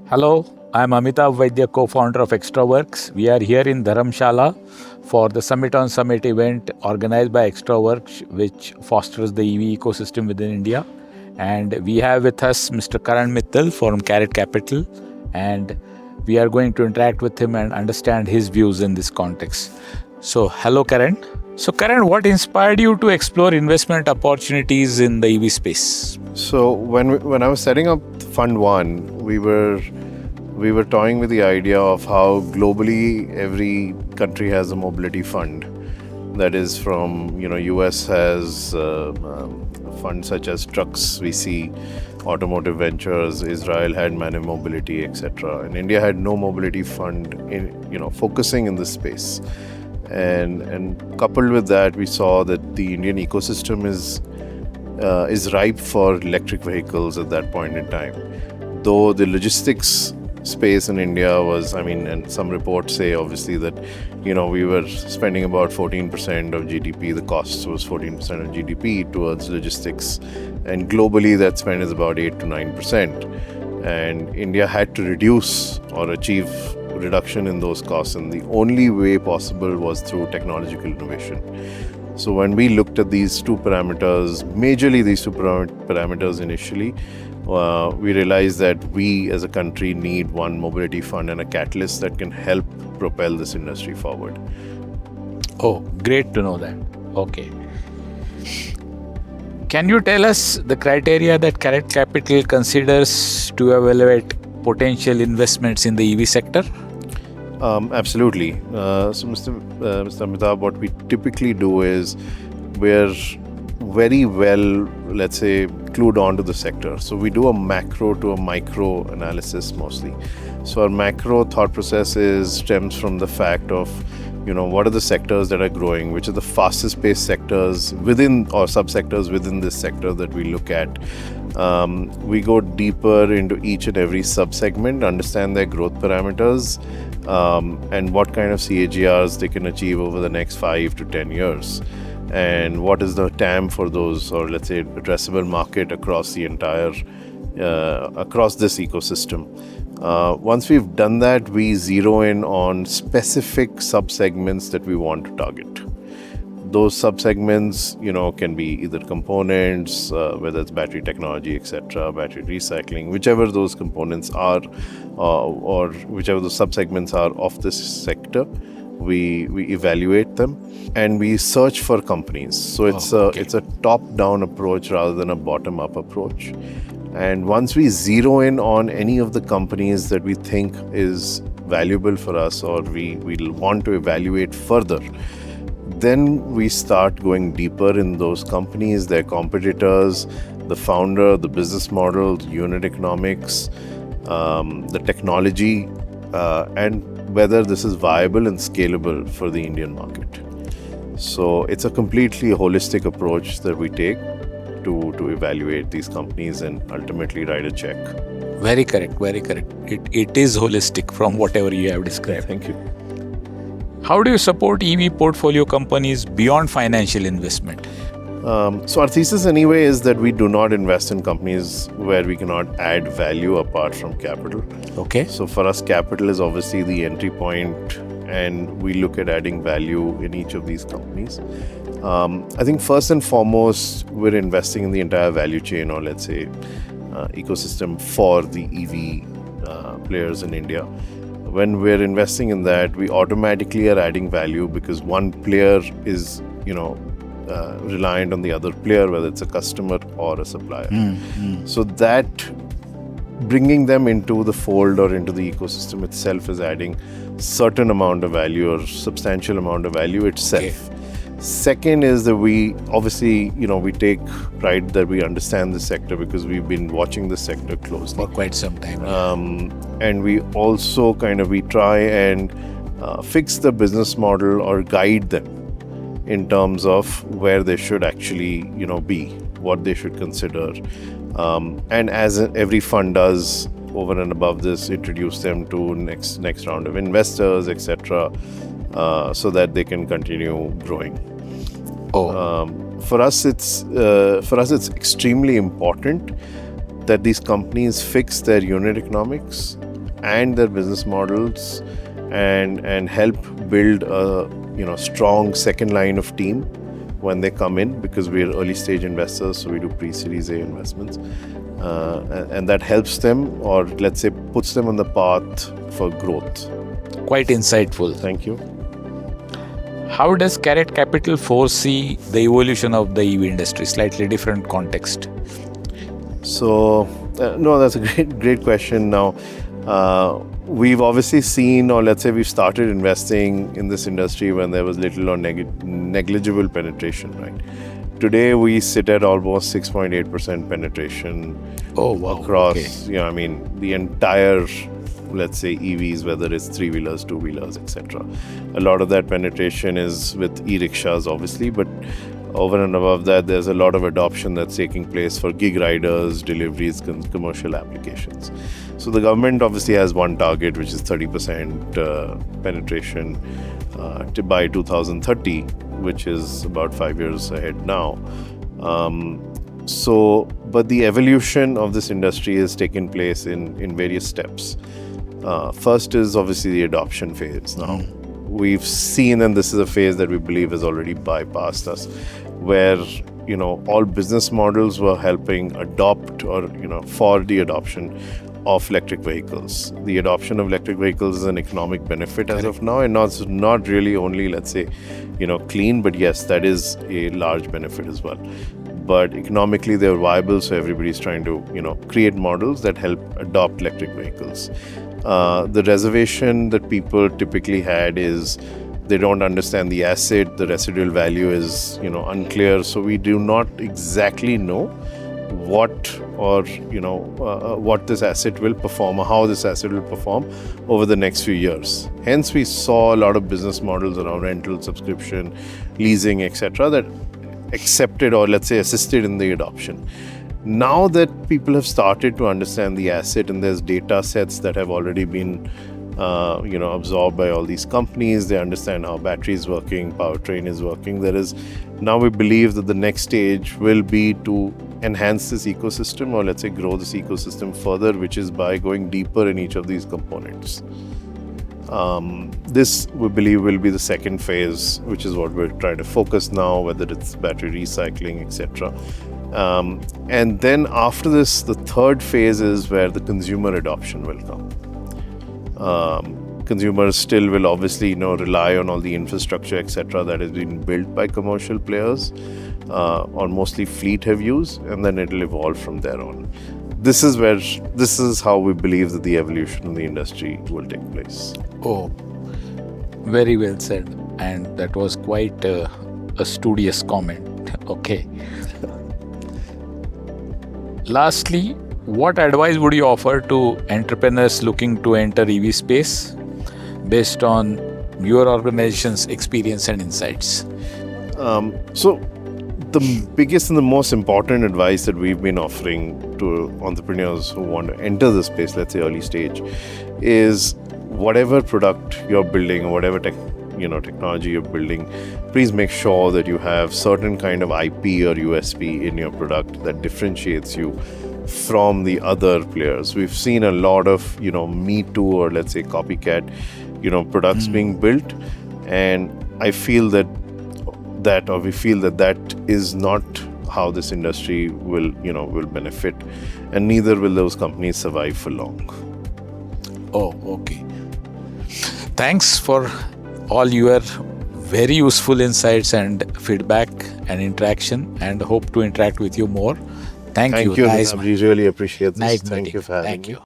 Hello, I'm Amitabh, Vaidya, co-founder of Xtrawrkx. We are here in Dharmshala for the Summit on Summit event organized by Xtrawrkx, which fosters the EV ecosystem within India. And we have with us Mr. Karann Mittal from Caret Capital, and we are going to interact with him and understand his views in this context. So, hello, Karann. So, Karann, what inspired you to explore investment opportunities in the EV space? So, when I was setting up Fund 1, we were toying with the idea of how globally every country has a mobility fund. That is from, US has funds such as trucks, we see automotive ventures, Israel had Manual Mobility, etc. And India had no mobility fund focusing in this space. And coupled with that, we saw that the Indian ecosystem is ripe for electric vehicles at that point in time. Though the logistics space in India was, and some reports say obviously that, we were spending about 14% of GDP, the cost was 14% of GDP towards logistics. And globally that spend is about 8 to 9%. And India had to reduce or achieve reduction in those costs, and the only way possible was through technological innovation. So when we looked at these two parameters, majorly these two parameters initially, we realized that we as a country need one mobility fund and a catalyst that can help propel this industry forward. Oh, great to know that. Okay. Can you tell us the criteria that Caret Capital considers to evaluate potential investments in the EV sector? Absolutely. So, Mr. Amitabh, what we typically do is we're very well, let's say, clued on to the sector. So we do a macro to a micro analysis mostly. So our macro thought process stems from the fact of, what are the sectors that are growing, which are the fastest paced sectors within or subsectors within this sector that we look at. We go deeper into each and every subsegment, understand their growth parameters, and what kind of CAGRs they can achieve over the next 5 to 10 years. And what is the TAM for those, or let's say addressable market across the entire, across this ecosystem. Once we've done that, we zero in on specific subsegments that we want to target. Those subsegments, can be either components, whether it's battery technology, etc., battery recycling, whichever those components are, or whichever the subsegments are of this sector, we evaluate them and we search for companies. So it's a top-down approach rather than a bottom-up approach. And once we zero in on any of the companies that we think is valuable for us or we want to evaluate further, then we start going deeper in those companies, their competitors, the founder, the business model, the unit economics, the technology, and whether this is viable and scalable for the Indian market. So it's a completely holistic approach that we take to evaluate these companies and ultimately write a check. Very correct, very correct. It is holistic from whatever you have described. Thank you. How do you support EV portfolio companies beyond financial investment? So our thesis anyway is that we do not invest in companies where we cannot add value apart from capital. Okay. So for us, capital is obviously the entry point, and we look at adding value in each of these companies. I think first and foremost, we're investing in the entire value chain, or let's say ecosystem for the EV players in India. When we're investing in that, we automatically are adding value because one player is, reliant on the other player, whether it's a customer or a supplier. So that bringing them into the fold or into the ecosystem itself is adding certain amount of value or substantial amount of value itself. Okay. Second is that we obviously, we take pride that we understand the sector because we've been watching the sector closely for quite some time. And we also we try and fix the business model or guide them in terms of where they should actually, be, what they should consider. And as every fund does, over and above this, introduce them to next round of investors, etc., so that they can continue growing. For us, it's extremely important that these companies fix their unit economics and their business models and help build a strong second line of team when they come in, because we're early stage investors, so we do pre-series A investments, and that helps them, or let's say puts them on the path for growth. Quite insightful. Thank you. How does Caret Capital foresee the evolution of the EV industry? Slightly different context. So, no, that's a great question. Now, we've obviously seen, or let's say we've started investing in this industry when there was little or negligible penetration, right? Today, we sit at almost 6.8% penetration across, the entire, let's say, EVs, whether it's three-wheelers, two-wheelers, etc. A lot of that penetration is with e-rickshaws, obviously, but over and above that, there's a lot of adoption that's taking place for gig riders, deliveries, commercial applications. So the government obviously has one target, which is 30% penetration by 2030, which is about 5 years ahead now. But the evolution of this industry has taken place in various steps. First is obviously the adoption phase. Now, we've seen, and this is a phase that we believe has already bypassed us, where all business models were helping adopt or for the adoption of electric vehicles. The adoption of electric vehicles is an economic benefit as of now, and not really only, let's say, clean, but yes, that is a large benefit as well. But economically, they're viable, so everybody's trying to create models that help adopt electric vehicles. The reservation that people typically had is they don't understand the asset, the residual value is unclear, so we do not exactly know what this asset will perform, or how this asset will perform over the next few years. Hence, we saw a lot of business models around rental, subscription, leasing, etc. that accepted, or let's say assisted in the adoption. Now that people have started to understand the asset, and there's data sets that have already been absorbed by all these companies, they understand how battery is working, powertrain is working. Now we believe that the next stage will be to enhance this ecosystem, or let's say grow this ecosystem further, which is by going deeper in each of these components. This, we believe, will be the second phase, which is what we're trying to focus now, whether it's battery recycling, etc. And then after this, the third phase is where the consumer adoption will come. Consumers still will obviously rely on all the infrastructure, etc., that has been built by commercial players, or mostly fleet have used, and then it'll evolve from there on. This is how we believe that the evolution of the industry will take place. Oh, very well said. And that was quite a studious comment. Okay. Lastly, what advice would you offer to entrepreneurs looking to enter EV space based on your organization's experience and insights? So the biggest and the most important advice that we've been offering to entrepreneurs who want to enter the space, let's say early stage, is whatever product you're building or whatever technology you're building, please make sure that you have certain kind of IP or USP in your product that differentiates you from the other players. We've seen a lot of me too, or let's say copycat products being built, and we feel that is not how this industry will benefit, and neither will those companies survive for long. Oh, okay. Thanks for all your very useful insights and feedback and interaction, and hope to interact with you more. Thank you. Nice. We really appreciate this. Nice Thank meeting. you for having Thank me. you.